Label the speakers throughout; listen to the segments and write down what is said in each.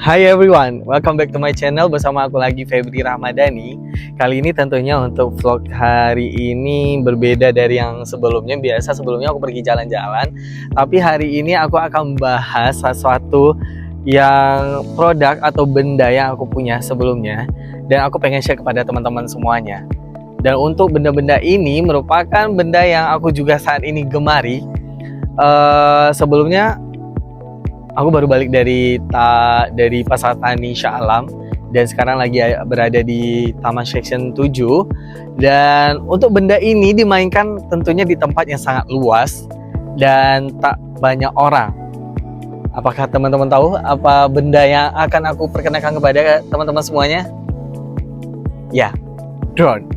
Speaker 1: Hi everyone, welcome back to my channel. Bersama aku lagi Febri Ramadhani. Kali ini tentunya untuk vlog hari ini berbeda dari yang sebelumnya. Biasa sebelumnya aku pergi jalan-jalan, tapi hari ini aku akan bahas sesuatu yang produk atau benda yang aku punya sebelumnya, dan aku pengen share kepada teman-teman semuanya. Dan untuk benda-benda ini merupakan benda yang aku juga saat ini gemari. Sebelumnya aku baru balik dari Pasar Tani Shah Alam, dan sekarang lagi berada di Taman Section 7. Dan untuk benda ini dimainkan tentunya di tempat yang sangat luas dan tak banyak orang. Apakah teman-teman tahu apa benda yang akan aku perkenalkan kepada teman-teman semuanya? Ya, drone.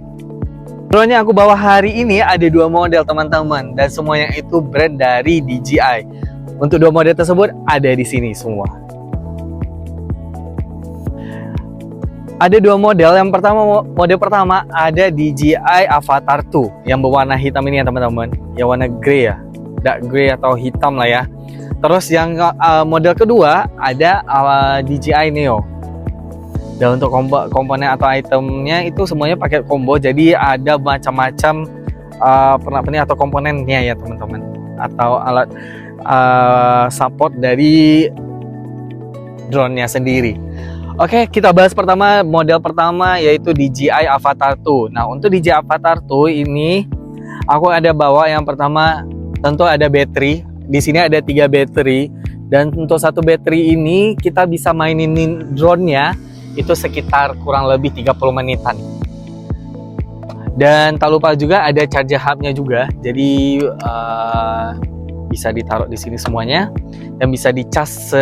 Speaker 1: Drone yang aku bawa hari ini ada dua model teman-teman, dan semuanya itu brand dari DJI. Untuk dua model tersebut ada di sini semua. Ada dua model. Yang pertama, model pertama ada DJI Avatar 2 yang berwarna hitam ini ya teman-teman. Yang warna grey ya, dark grey atau hitam lah ya. Terus yang model kedua ada DJI Neo. Dan untuk komponen atau itemnya itu semuanya pakai combo. Jadi ada macam-macam pernak-pernik atau komponennya ya teman-teman, atau alat support dari drone-nya sendiri. Oke, kita bahas pertama, model pertama yaitu DJI Avatar 2. Nah, untuk DJI Avatar 2 ini aku ada bawa yang pertama tentu ada baterai. Di sini ada 3 baterai, dan untuk satu baterai ini kita bisa mainin drone-nya itu sekitar kurang lebih 30 menitan. Dan tak lupa juga ada charger hub-nya juga. Jadi bisa ditaruh di sini semuanya dan bisa dicas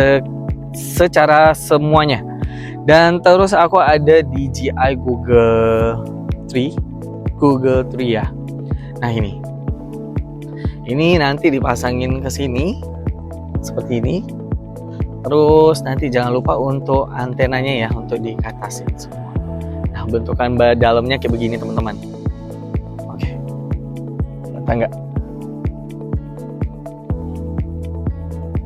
Speaker 1: secara semuanya. Dan terus aku ada DJI Google 3 ya. Nah, ini nanti dipasangin ke sini seperti ini. Terus nanti jangan lupa untuk antenanya ya, untuk dikatasin semua. Nah, bentukan dalamnya kayak begini teman-teman. Oke, enggak?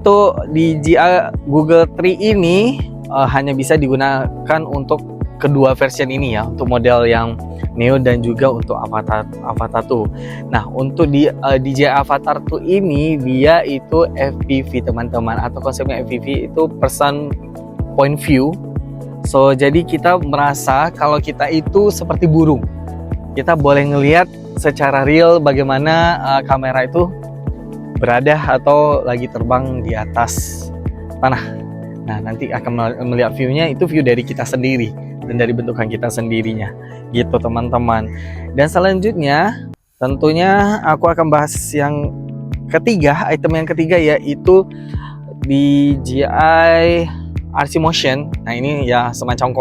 Speaker 1: Untuk DJI Google 3 ini hanya bisa digunakan untuk kedua versi ini ya, untuk model yang Neo dan juga untuk Avatar 2. Nah, untuk di DJI Avatar 2 ini dia itu FPV teman-teman, atau konsepnya FPV itu person point view. So jadi kita merasa kalau kita itu seperti burung. Kita boleh ngelihat secara real bagaimana kamera itu berada atau lagi terbang di atas tanah. Nah, nanti akan melihat view-nya, itu view dari kita sendiri dan dari bentukan kita sendirinya gitu teman-teman. Dan selanjutnya tentunya aku akan bahas yang ketiga, item yang ketiga yaitu DJI RC Motion. Nah, ini ya semacam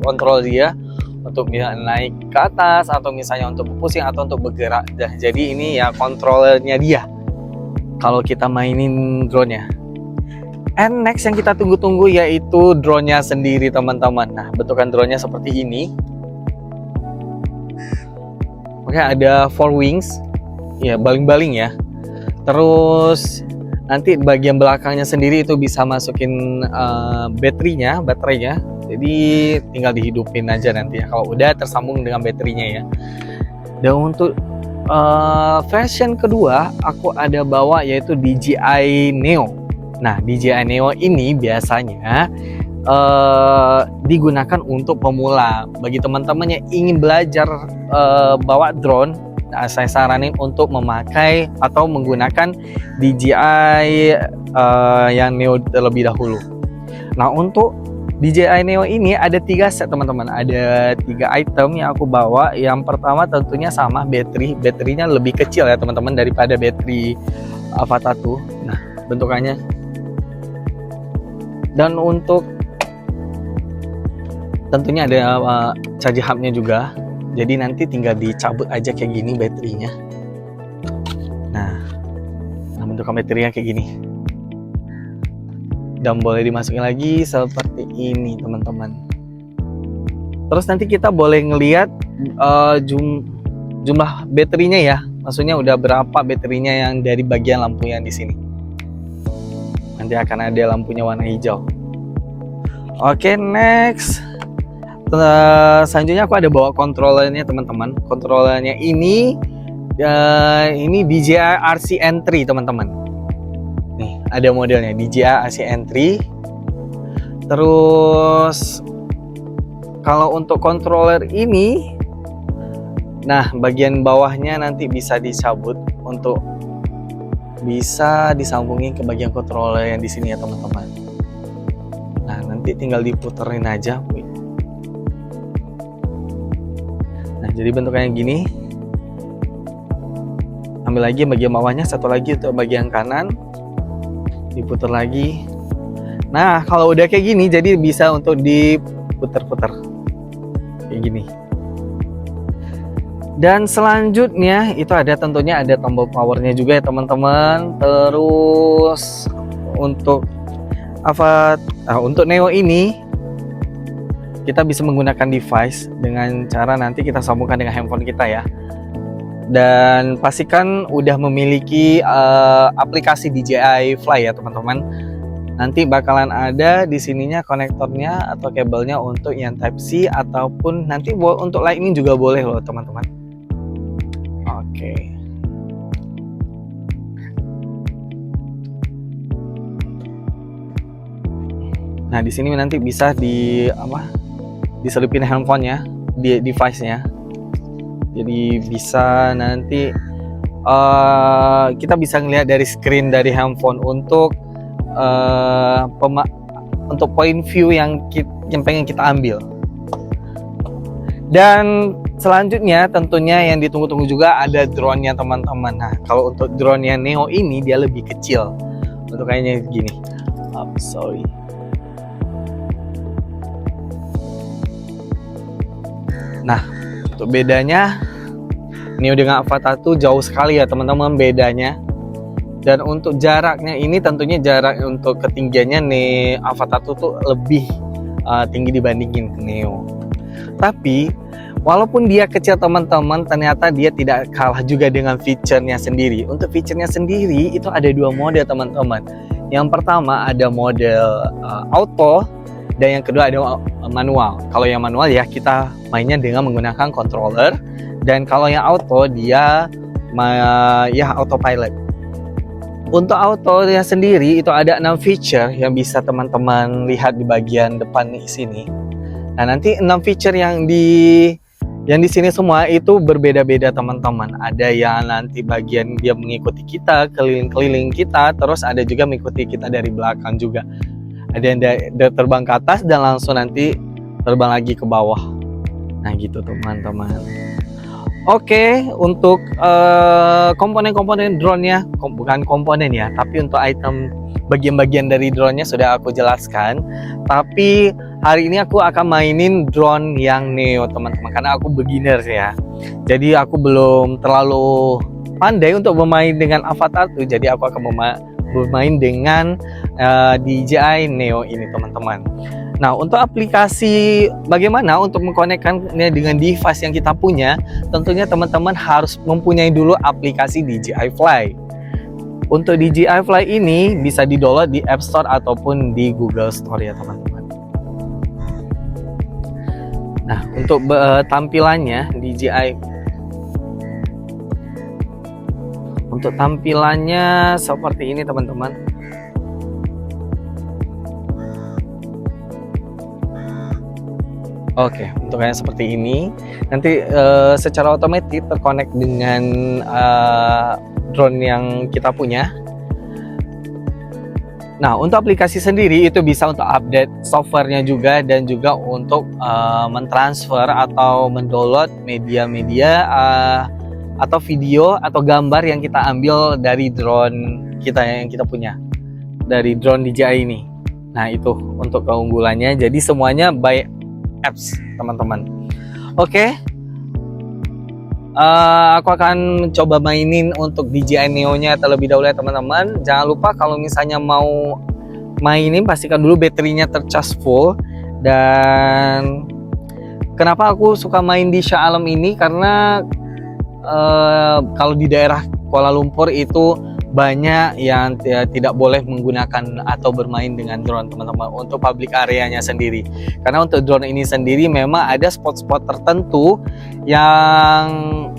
Speaker 1: kontrol dia untuk naik ke atas, atau misalnya untuk berpusing atau untuk bergerak. Jadi ini ya kontrolernya dia kalau kita mainin drone-nya. And next yang kita tunggu-tunggu yaitu drone-nya sendiri teman-teman. Nah, bentukan drone-nya seperti ini. Oke, ada 4 wings. Ya, baling-baling ya. Terus nanti bagian belakangnya sendiri itu bisa masukin baterainya. Jadi tinggal dihidupin aja nanti ya, kalau udah tersambung dengan baterainya ya. Dan untuk version kedua aku ada bawa yaitu DJI Neo. Nah, DJI Neo ini biasanya digunakan untuk pemula. Bagi teman-teman yang ingin belajar bawa drone, nah, saya saranin untuk memakai atau menggunakan DJI yang Neo terlebih dahulu. Nah, untuk DJI Neo ini ada 3 set teman-teman, ada 3 item yang aku bawa. Yang pertama tentunya sama baterainya lebih kecil ya teman-teman daripada baterai Avatar 2. Nah, bentukannya. Dan untuk tentunya ada charger hub-nya juga. Jadi nanti tinggal dicabut aja kayak gini baterainya. Nah, bentukan baterainya kayak gini. Dan boleh dimasukin lagi seperti ini teman-teman. Terus nanti kita boleh ngelihat jumlah baterainya ya, maksudnya udah berapa baterainya yang dari bagian lampu yang di sini. Nanti akan ada lampunya warna hijau. Oke, next. Selanjutnya aku ada bawa controllernya teman-teman. Controllernya ini DJI RCN3 teman-teman. Nih ada modelnya DJI RCN3. Terus kalau untuk controller ini, nah bagian bawahnya nanti bisa dicabut untuk bisa disambungin ke bagian controller yang di sini ya teman-teman. Nah nanti tinggal diputerin aja. Nah jadi bentuknya gini. Ambil lagi bagian bawahnya, satu lagi untuk bagian kanan, diputar lagi. Nah kalau udah kayak gini jadi bisa untuk diputar-putar kayak gini. Dan selanjutnya itu ada tentunya ada tombol powernya juga ya teman-teman. Terus untuk untuk Neo ini kita bisa menggunakan device dengan cara nanti kita sambungkan dengan handphone kita ya. Dan pastikan udah memiliki aplikasi DJI Fly ya teman-teman. Nanti bakalan ada di sininya konektornya atau kabelnya untuk yang Type C ataupun nanti untuk Lightning juga boleh loh teman-teman. Oke. Nah di sini nanti bisa diselipin handphonenya di device-nya. Jadi bisa nanti kita bisa ngelihat dari screen dari handphone untuk point view yang pengen kita ambil. Dan selanjutnya tentunya yang ditunggu-tunggu juga ada drone-nya teman-teman. Nah kalau untuk drone-nya Neo ini dia lebih kecil. Untuk kayaknya gini. Sorry. Nah untuk bedanya Neo dengan Avatar tuh jauh sekali ya teman-teman bedanya. Dan untuk jaraknya ini tentunya jarak untuk ketinggiannya Avatar tuh lebih tinggi dibandingin Neo. Tapi walaupun dia kecil teman-teman, ternyata dia tidak kalah juga dengan fiturnya sendiri. Untuk fiturnya sendiri itu ada dua model teman-teman. Yang pertama ada model auto dan yang kedua ada manual. Kalau yang manual ya kita mainnya dengan menggunakan controller. Dan kalau yang auto dia ya autopilot. Untuk auto yang sendiri itu ada 6 feature yang bisa teman-teman lihat di bagian depan nih sini. Nah nanti 6 feature yang di sini semua itu berbeda-beda teman-teman. Ada yang nanti bagian dia mengikuti kita, keliling-keliling kita, terus ada juga mengikuti kita dari belakang juga. Ada yang terbang ke atas dan langsung nanti terbang lagi ke bawah. Nah gitu teman-teman. Oke, untuk komponen-komponen drone-nya, bukan komponen ya, tapi untuk item bagian-bagian dari drone-nya sudah aku jelaskan. Tapi hari ini aku akan mainin drone yang Neo teman-teman, karena aku beginner ya. Jadi aku belum terlalu pandai untuk bermain dengan Avatar tuh, jadi aku akan bermain dengan DJI Neo ini teman-teman. Nah untuk aplikasi bagaimana untuk mengkonekkannya dengan device yang kita punya, tentunya teman-teman harus mempunyai dulu aplikasi DJI Fly. Untuk DJI Fly ini bisa di-download di App Store ataupun di Google Store ya teman-teman. Nah untuk tampilannya DJI, untuk tampilannya seperti ini teman-teman. Oke, untuk yang seperti ini nanti secara otomatis terkonek dengan drone yang kita punya. Nah, untuk aplikasi sendiri itu bisa untuk update softwarenya juga dan juga untuk mentransfer atau mendownload media-media atau video atau gambar yang kita ambil dari drone kita yang kita punya, dari drone DJI ini. Nah, itu untuk keunggulannya. Jadi semuanya by apps teman-teman. Oke. Aku akan coba mainin untuk DJI Neo-nya terlebih dahulu ya teman-teman. Jangan lupa kalau misalnya mau mainin pastikan dulu baterainya tercas full. Dan kenapa aku suka main di Shah Alam ini, karena kalau di daerah Kuala Lumpur itu banyak yang tidak boleh menggunakan atau bermain dengan drone teman-teman untuk public areanya sendiri. Karena untuk drone ini sendiri memang ada spot-spot tertentu yang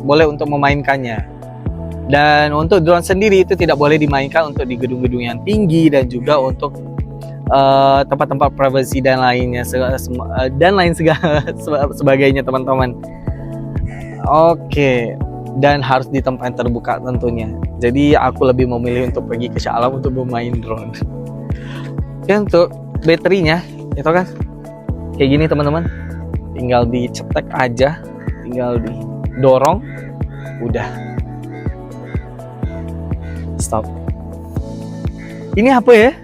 Speaker 1: boleh untuk memainkannya. Dan untuk drone sendiri itu tidak boleh dimainkan untuk di gedung-gedung yang tinggi dan juga untuk tempat-tempat privasi dan lainnya dan lain sebagainya teman-teman. Oke. Dan harus di tempat yang terbuka tentunya. Jadi aku lebih memilih untuk pergi ke Shah Alam untuk bermain drone. Oke, untuk baterinya itu kan kayak gini teman-teman, tinggal dicetek aja, tinggal didorong, udah stop. Ini apa ya?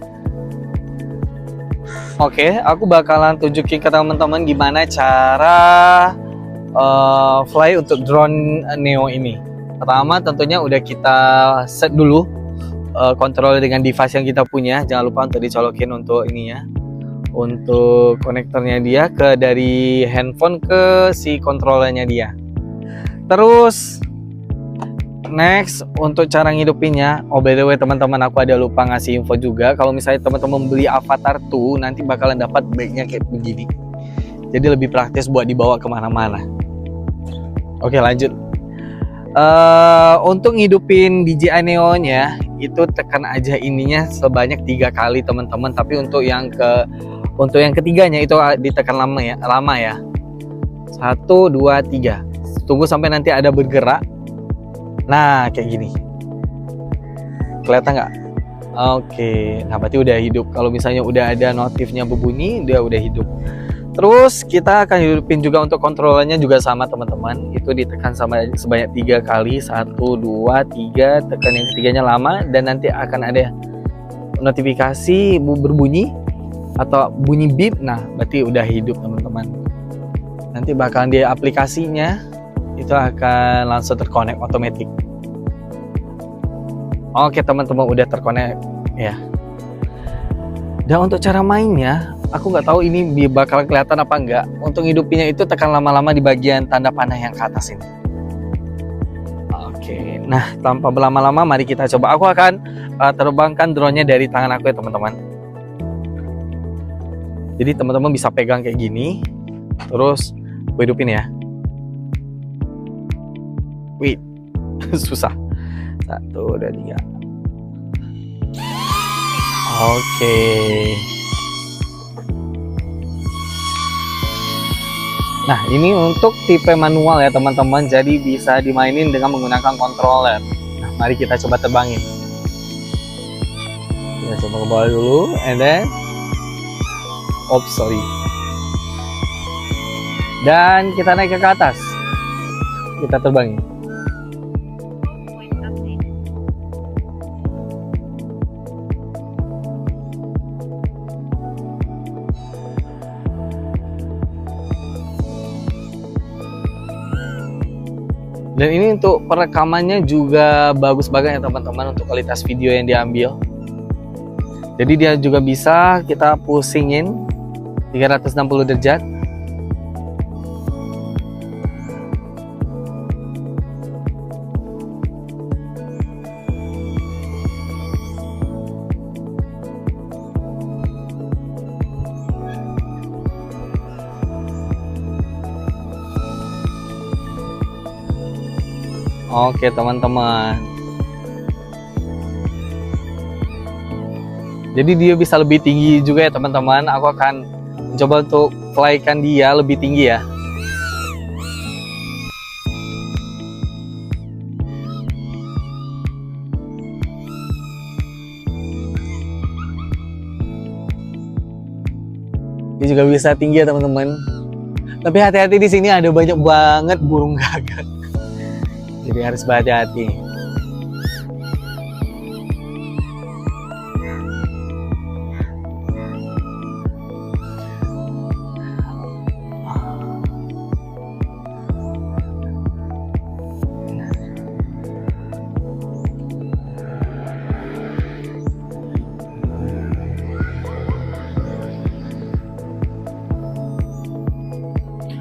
Speaker 1: Oke, aku bakalan tunjukin ke teman-teman gimana cara fly untuk drone Neo ini. Pertama tentunya udah kita set dulu controller dengan device yang kita punya. Jangan lupa untuk dicolokin untuk ini ya, untuk konektornya dia ke dari handphone ke si controllernya dia. Terus next untuk cara ngidupinnya, oh by the way teman-teman, aku ada lupa ngasih info juga. Kalau misalnya teman-teman beli Avatar 2 nanti bakalan dapat bagnya kayak begini. Jadi lebih praktis buat dibawa kemana-mana. Oke lanjut. Untuk ngidupin DJI Neo nya itu tekan aja ininya sebanyak 3 kali teman-teman. Tapi untuk yang ketiganya itu ditekan lama ya. 1, 2, 3. Tunggu sampai nanti ada bergerak. Nah kayak gini. Kelihatan nggak? Oke. Nah berarti udah hidup. Kalau misalnya udah ada notifnya berbunyi, dia udah hidup. Terus kita akan hidupin juga untuk kontrolernya juga sama teman-teman. Itu ditekan sebanyak 3 kali. 1, 2, 3. Tekan yang ketiganya lama. Dan nanti akan ada notifikasi berbunyi atau bunyi beep. Nah berarti udah hidup teman-teman. Nanti bakalan dia aplikasinya itu akan langsung terkonek otomatis. Oke teman-teman, udah terkonek ya. Dan untuk cara mainnya, aku nggak tahu ini bakal kelihatan apa enggak. Untuk hidupinnya itu tekan lama-lama di bagian tanda panah yang ke atas ini. Oke, nah tanpa berlama-lama mari kita coba. Aku akan terbangkan drone-nya dari tangan aku ya teman-teman. Jadi teman-teman bisa pegang kayak gini. Terus gue hidupin ya. Wait, susah. 1, 2, 3. Oke. Nah ini untuk tipe manual ya teman-teman, jadi bisa dimainin dengan menggunakan controller. Nah mari kita coba terbangin. Kita coba ke bawah dulu, and then sorry. Dan kita naik ke atas. Kita terbangin. Dan ini untuk perekamannya juga bagus banget ya teman-teman untuk kualitas video yang diambil. Jadi dia juga bisa kita pusingin 360 derajat. Oke teman-teman. Jadi dia bisa lebih tinggi juga ya teman-teman. Aku akan coba untuk flykan dia lebih tinggi ya. Dia juga bisa tinggi ya teman-teman. Tapi hati-hati, di sini ada banyak banget burung gagak. Jadi harus berhati-hati.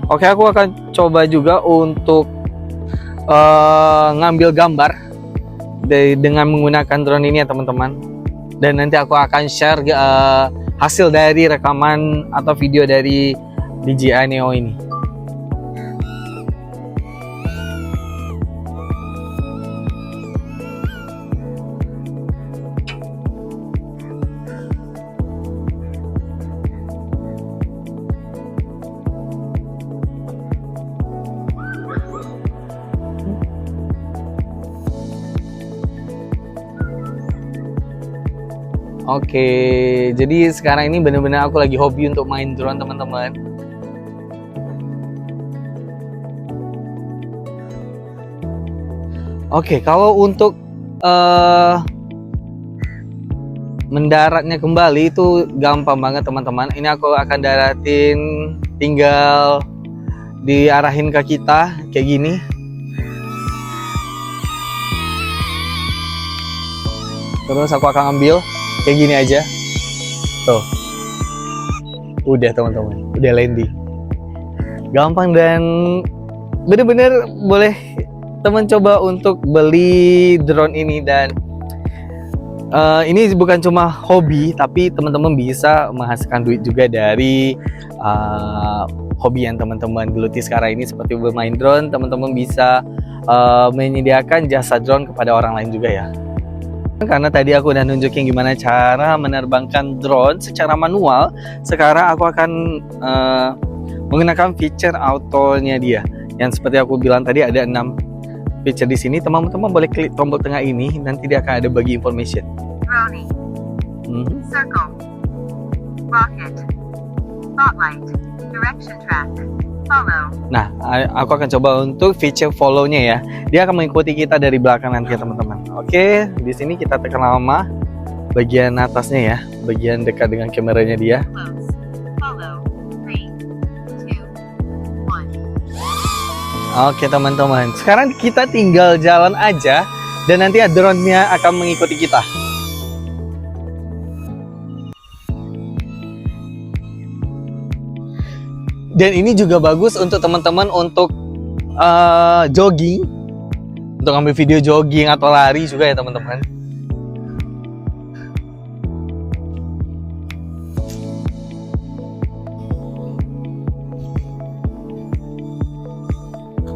Speaker 1: Oke, aku akan coba juga untuk ngambil gambar dengan menggunakan drone ini ya teman-teman. Dan nanti aku akan share hasil dari rekaman atau video dari DJI Neo ini. Oke, jadi sekarang ini benar-benar aku lagi hobi untuk main drone teman-teman. Oke, kalau untuk mendaratnya kembali itu gampang banget teman-teman. Ini aku akan daratin, tinggal diarahin ke kita kayak gini. Terus aku akan ambil kayak gini aja. Tuh. Udah teman-teman, udah landing. Gampang dan bener-bener boleh teman coba untuk beli drone ini. Dan ini bukan cuma hobi, tapi teman-teman bisa menghasilkan duit juga dari hobi yang teman-teman geluti sekarang ini, seperti bermain drone. Teman-teman bisa menyediakan jasa drone kepada orang lain juga ya. Karena tadi aku udah nunjukin gimana cara menerbangkan drone secara manual, sekarang aku akan menggunakan feature autonya dia. Yang seperti aku bilang tadi ada 6 feature di sini. Teman-teman boleh klik tombol tengah ini, nanti dia akan ada bagi information.
Speaker 2: Drone, circle, rocket, spotlight, direction track, follow.
Speaker 1: Nah, aku akan coba untuk feature follow-nya ya. Dia akan mengikuti kita dari belakang nanti ya teman-teman. Oke, di sini kita tekan lama bagian atasnya ya, bagian dekat dengan kameranya dia.
Speaker 2: Close, follow, 3, 2, 1.
Speaker 1: Oke teman-teman, sekarang kita tinggal jalan aja dan nanti drone-nya akan mengikuti kita. Dan ini juga bagus untuk teman-teman untuk jogging, untuk ambil video jogging atau lari juga ya teman-teman.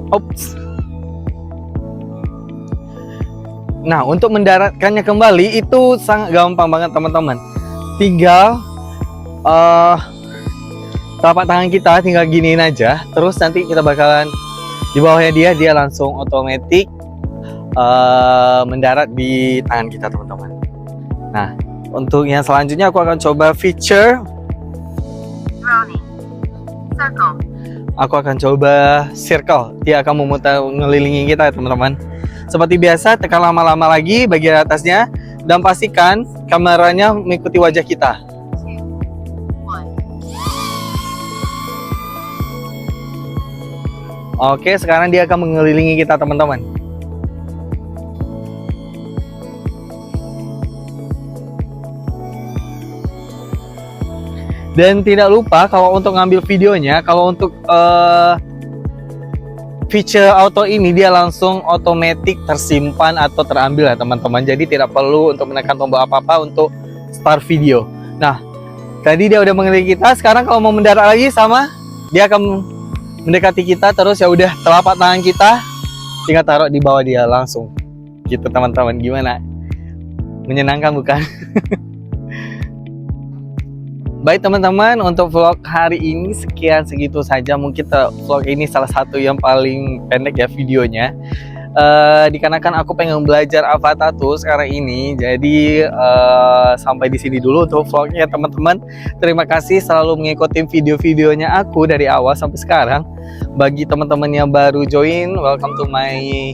Speaker 1: Ops. Nah, untuk mendaratkannya kembali itu sangat gampang banget teman-teman. Tinggal telapak tangan kita tinggal giniin aja, terus nanti kita bakalan di bawahnya dia langsung otomatis mendarat di tangan kita teman-teman. Nah, untuk yang selanjutnya aku akan coba feature
Speaker 2: Drone, circle,
Speaker 1: aku akan coba circle. Dia akan memutar ngelilingi kita ya teman-teman. Seperti biasa, tekan lama-lama lagi bagian atasnya dan pastikan kameranya mengikuti wajah kita.
Speaker 2: 2, 1.
Speaker 1: Oke, sekarang dia akan mengelilingi kita teman-teman. Dan tidak lupa kalau untuk ngambil videonya, kalau untuk feature auto ini dia langsung otomatis tersimpan atau terambil ya teman-teman. Jadi tidak perlu untuk menekan tombol apa-apa untuk start video. Nah, tadi dia udah mengelilingi kita, sekarang kalau mau mendarat lagi sama, dia akan mendekati kita, terus ya udah telapak tangan kita tinggal taruh di bawah dia langsung. Gitu teman-teman, gimana? Menyenangkan bukan? Baik teman-teman, untuk vlog hari ini sekian segitu saja. Mungkin vlog ini salah satu yang paling pendek ya videonya. Dikarenakan aku pengen belajar Avatar tuh sekarang ini, jadi sampai di sini dulu untuk vlognya teman-teman. Terima kasih selalu mengikuti video-videonya aku dari awal sampai sekarang. Bagi teman-teman yang baru join, welcome to my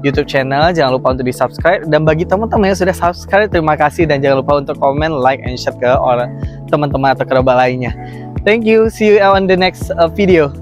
Speaker 1: YouTube channel, jangan lupa untuk di subscribe. Dan bagi teman-teman yang sudah subscribe, terima kasih, dan jangan lupa untuk komen, like, and share ke orang teman-teman atau kerabat lainnya. Thank you, see you on the next video.